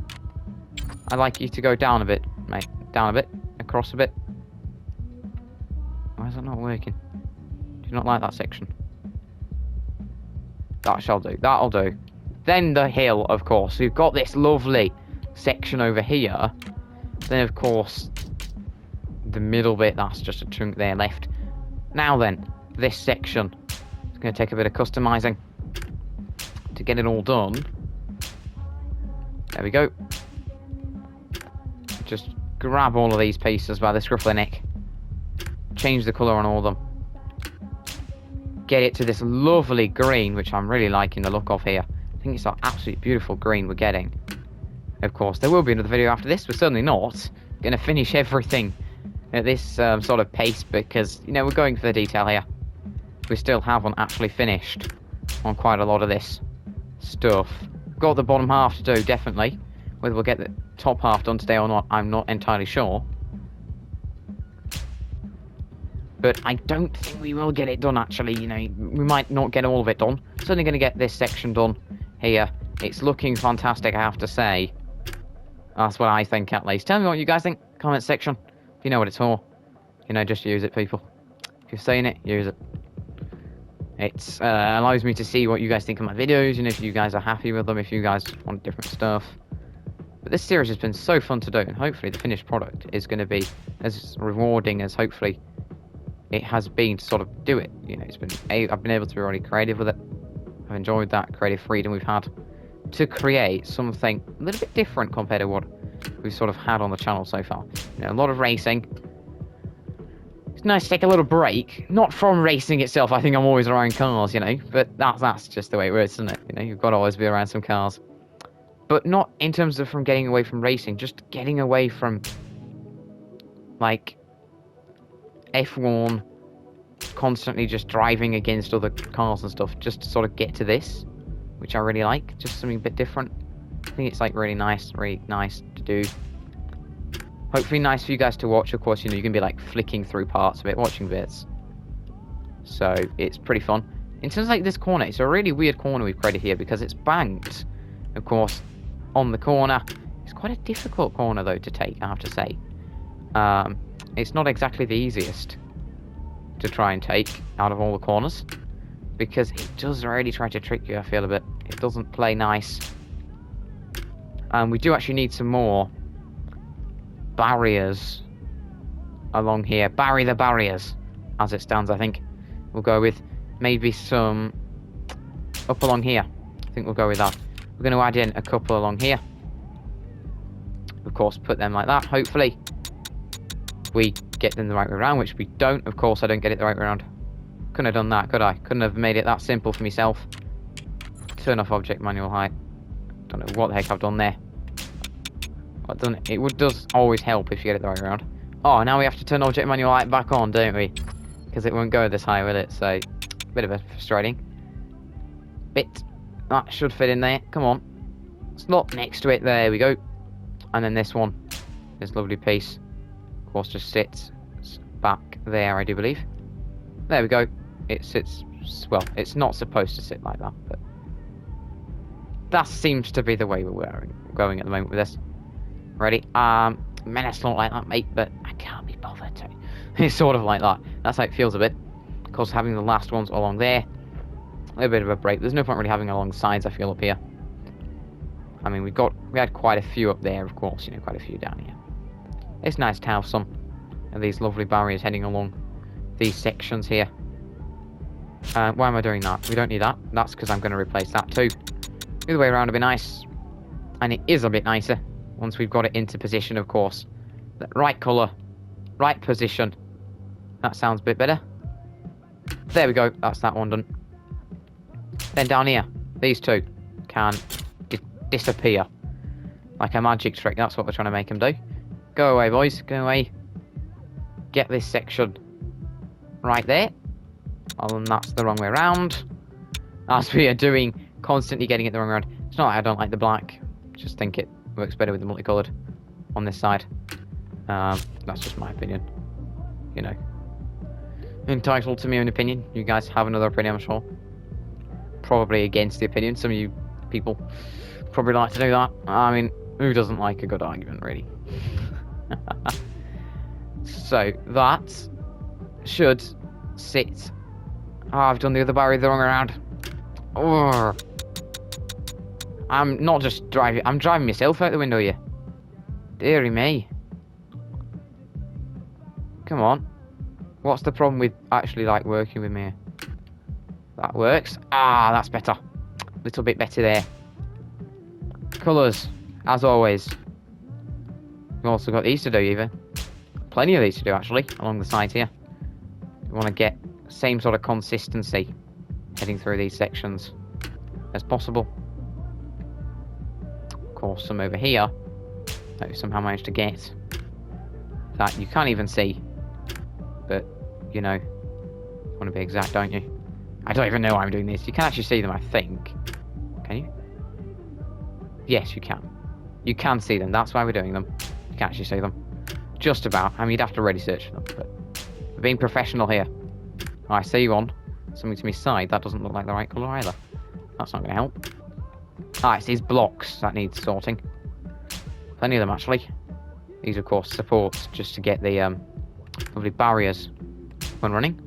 I'd like you to go down a bit, mate. Down a bit. Across a bit. Why is that not working? Do you not like that section? That shall do. That'll do. Then the hill, of course. We've got this lovely section over here. Then, of course, the middle bit, that's just a chunk there left. Now then, this section. It's going to take a bit of customizing to get it all done. There we go. Just grab all of these pieces by the scruff of the neck. Change the colour on all of them. Get it to this lovely green, which I'm really liking the look of here. I think it's an absolutely beautiful green we're getting. Of course, there will be another video after this. We're certainly not going to finish everything at this sort of pace because, you know, we're going for the detail here. We still haven't actually finished on quite a lot of this stuff. Got the bottom half to do, definitely. Whether we'll get the top half done today or not, I'm not entirely sure. But I don't think we will get it done, actually. You know, we might not get all of it done. Certainly going to get this section done here. It's looking fantastic, I have to say. That's what I think, at least. Tell me what you guys think. Comment section. If you know what it's for. You know, just use it, people. If you're saying it, use it. It allows me to see what you guys think of my videos, and if you guys are happy with them, if you guys want different stuff. But this series has been so fun to do, and hopefully the finished product is going to be as rewarding as hopefully it has been to sort of do it. You know, I've been able to be really creative with it. I've enjoyed that creative freedom we've had to create something a little bit different compared to what we've sort of had on the channel so far. You know, a lot of racing. It's nice to take a little break, not from racing itself. I think I'm always around cars, you know, but that's just the way it works, isn't it? You know, you've got to always be around some cars. But not in terms of from getting away from racing, just getting away from, like, F1, constantly just driving against other cars and stuff, just to sort of get to this, which I really like, just something a bit different. I think it's, like, really nice to do. Hopefully nice for you guys to watch. Of course, you know, you can be, like, flicking through parts of it, watching bits. So, it's pretty fun. In terms of, like, this corner, it's a really weird corner we've created here, because it's banked, of course, on the corner. It's quite a difficult corner, though, to take, I have to say. It's not exactly the easiest to try and take out of all the corners, because it does really try to trick you, I feel, a bit. It doesn't play nice. And we do actually need some more barriers along here. Bury the barriers, as it stands, I think. We'll go with maybe some up along here. I think we'll go with that. We're going to add in a couple along here. Of course, put them like that, hopefully. we get them the right way around, which we don't. Of course, I don't get it the right way around. Couldn't have done that, could I? Couldn't have made it that simple for myself. Turn off object manual height. Don't know what the heck I've done there. I've done it. It does always help if you get it the right way around. Oh, now we have to turn object manual height back on, don't we? Because it won't go this high, will it? So, bit of a frustrating bit. That should fit in there. Come on. Slot next to it. There we go. And then this one. This lovely piece. Of course, just sits back there, I do believe. There we go. It sits... Well, it's not supposed to sit like that, but... That seems to be the way we're going at the moment with this. Ready? Menace not like that, mate, but I can't be bothered to. It's sort of like that. That's how it feels a bit. Of course, having the last ones along there, a little bit of a break. There's no point really having along the sides, I feel, up here. I mean, we had quite a few up there, of course, you know, quite a few down here. It's nice to have some of these lovely barriers heading along these sections here. Why am I doing that? We don't need that. That's because I'm going to replace that too. The other way around would be nice. And it is a bit nicer once we've got it into position, of course. The right colour, right position. That sounds a bit better. There we go. That's that one done. Then down here, these two can disappear. Like a magic trick. That's what we're trying to make them do. Go away, boys. Go away. Get this section right there. And that's the wrong way around. As we are doing, constantly getting it the wrong way around. It's not like I don't like the black. Just think it works better with the multicolored on this side. That's just my opinion. You know. Entitled to my own opinion. You guys have another opinion, I'm sure. Probably against the opinion. Some of you people probably like to do that. I mean, who doesn't like a good argument, really? So, that should sit. Oh, I've done the other barrier the wrong way around. Oh. I'm not just driving, I'm driving myself out the window here. Deary me. Come on. What's the problem with actually, like, working with me? That works. Ah, that's better. Little bit better there. Colours, as always. We've also got these to do, even. Plenty of these to do, actually, along the sides here. We want to get same sort of consistency heading through these sections as possible. Of course, some over here that we somehow managed to get that you can't even see, but you know, you want to be exact, don't you? I don't even know why I'm doing this. You can actually see them, I think. Can you? Yes, you can. You can see them. That's why we're doing them. You can actually see them. Just about. I mean, you'd have to really search for them, but we're being professional here. Oh, I see one. Something to my side. That doesn't look like the right colour either. That's not going to help. Ah, it's these blocks that need sorting. Plenty of them, actually. These, of course, supports just to get the lovely barriers when running.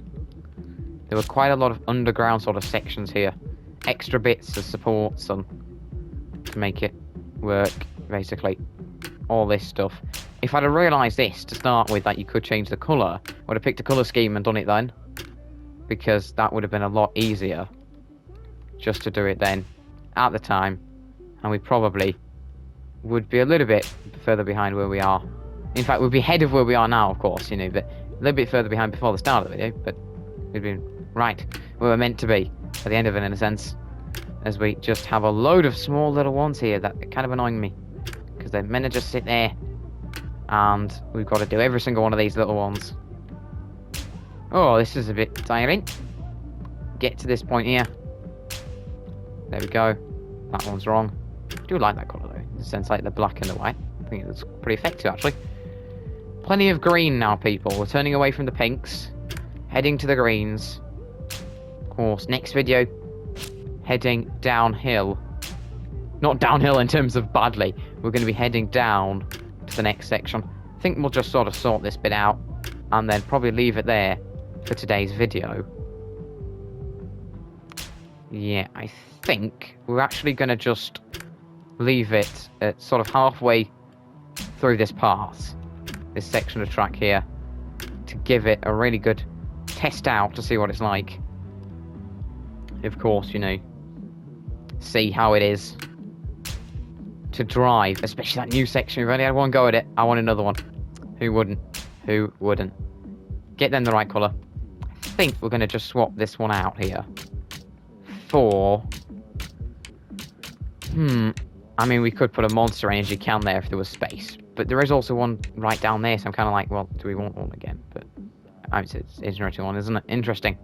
There were quite a lot of underground sort of sections here. Extra bits of supports and to make it work, basically. All this stuff. If I'd have realised this to start with, that you could change the colour, I would have picked a colour scheme and done it then. Because that would have been a lot easier just to do it then at the time. And we probably would be a little bit further behind where we are. In fact, we'd be ahead of where we are now, of course, you know, but a little bit further behind before the start of the video. But we'd been right where we're meant to be at the end of it, in a sense. As we just have a load of small little ones here that are kind of annoying me. Because they're meant to just sit there. And we've got to do every single one of these little ones. Oh, this is a bit tiring. Get to this point here. There we go. That one's wrong. I do like that colour though. In the sense, like the black and the white. I think it's pretty effective, actually. Plenty of green now, people. We're turning away from the pinks. Heading to the greens. Of course, next video. Heading downhill. Not downhill in terms of badly. We're going to be heading down to the next section. I think we'll just sort of sort this bit out. And then probably leave it there for today's video. Yeah, I think we're actually going to just leave it at sort of halfway through this path, this section of track here, to give it a really good test out to see what it's like. Of course, you know, see how it is to drive, especially that new section. We've only had one go at it. I want another one. Who wouldn't? Who wouldn't? Get them the right colour. I think we're going to just swap this one out here for... I mean, we could put a Monster Energy can there if there was space. But there is also one right down there, so I'm kind of like, well, do we want one again? But it's an interesting one, isn't it? Interesting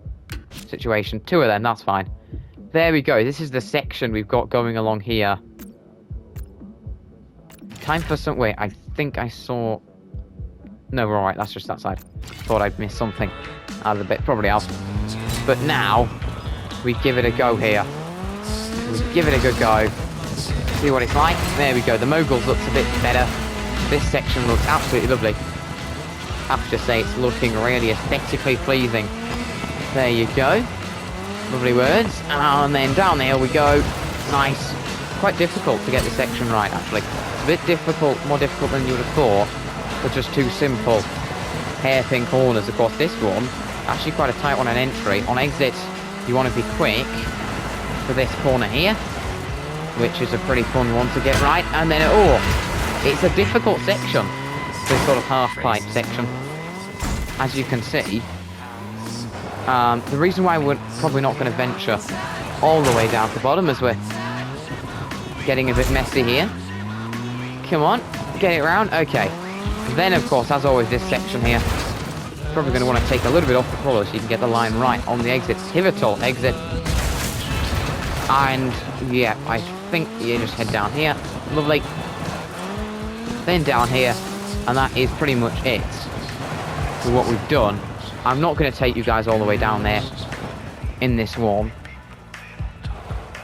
situation. 2 of them, that's fine. There we go. This is the section we've got going along here. Time for some... Wait, I think I saw... No, we're alright. That's just that side. Thought I'd missed something out of the bit. Probably else. But now, we give it a go here. We give it a good go. See what it's like. There we go. The Moguls looks a bit better. This section looks absolutely lovely. I have to say, it's looking really aesthetically pleasing. There you go. Lovely words. And then down there we go. Nice. Quite difficult to get this section right, actually. It's a bit difficult, more difficult than you would have thought. But just 2 simple hairpin corners. Of course, this one, actually quite a tight one on entry. On exit, you want to be quick for this corner here, which is a pretty fun one to get right. And then, it's a difficult section, this sort of half-pipe section, as you can see. The reason why we're probably not going to venture all the way down to the bottom is we're getting a bit messy here. Come on, get it round. Okay. Then, of course, as always, this section here, probably going to want to take a little bit off the colour so you can get the line right on the exit. Pivotal exit. And, yeah, I think you just head down here. Lovely. Then down here. And that is pretty much it for what we've done. I'm not going to take you guys all the way down there in this one,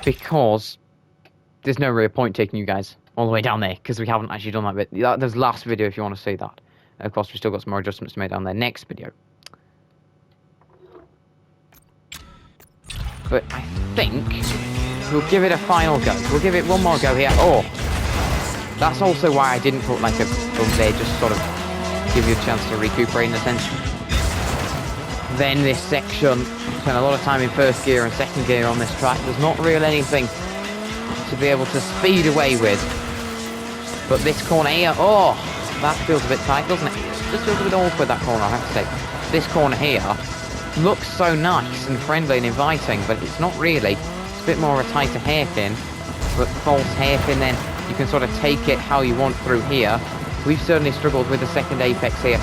because there's no real point taking you guys all the way down there, because we haven't actually done that bit. There's last video if you want to see that. Of course, we've still got some more adjustments to make down there next video. But I think we'll give it a final go. We'll give it one more go here. That's also why I didn't put like a bump there, just sort of give you a chance to recuperate in a sense. Then this section, spent a lot of time in first gear and second gear on this track. There's not really anything to be able to speed away with. But this corner here, that feels a bit tight, doesn't it? Just feels a bit awkward, that corner, I have to say. This corner here looks so nice and friendly and inviting, but it's not really. It's a bit more of a tighter hairpin, but false hairpin then. You can sort of take it how you want through here. We've certainly struggled with the second apex here.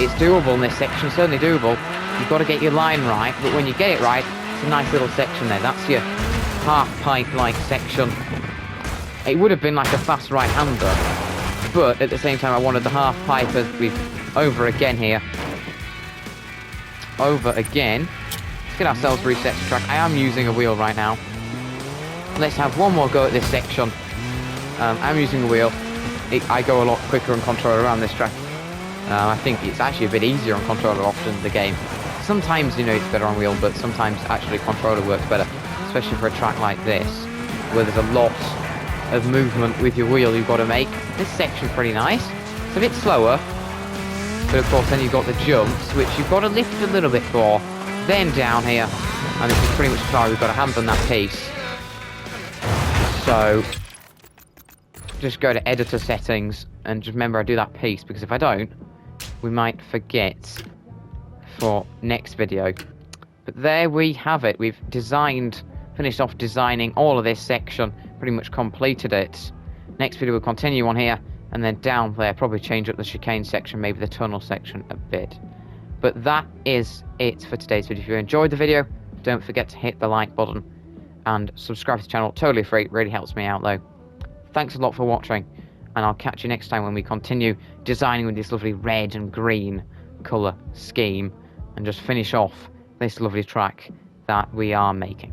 It's doable in this section, certainly doable. You've got to get your line right, but when you get it right, it's a nice little section there. That's your half-pipe-like section. It would have been like a fast right-hander, but at the same time I wanted the half-pipe as we've over again here. Over again. Let's get ourselves reset to track. I am using a wheel right now. Let's have one more go at this section. I'm using a wheel. I go a lot quicker on controller around this track. I think it's actually a bit easier on controller often in the game. Sometimes, you know, it's better on wheel, but sometimes actually controller works better, especially for a track like this, where there's a lot of movement with your wheel you've got to make. This section's pretty nice. It's a bit slower, but of course then you've got the jumps, which you've got to lift a little bit for. Then down here, and this is pretty much as far we've got to hand on that piece. So just go to editor settings and just remember I do that piece, because if I don't, we might forget for next video. But there we have it. We've finished off designing all of this section, pretty much completed it. Next video we'll continue on here, and then down there probably change up the chicane section, maybe the tunnel section a bit. But that is it for today's video. If you enjoyed the video, don't forget to hit the like button and subscribe to the channel, totally free. It really helps me out though. Thanks a lot for watching, and I'll catch you next time when we continue designing with this lovely red and green colour scheme and just finish off this lovely track that we are making.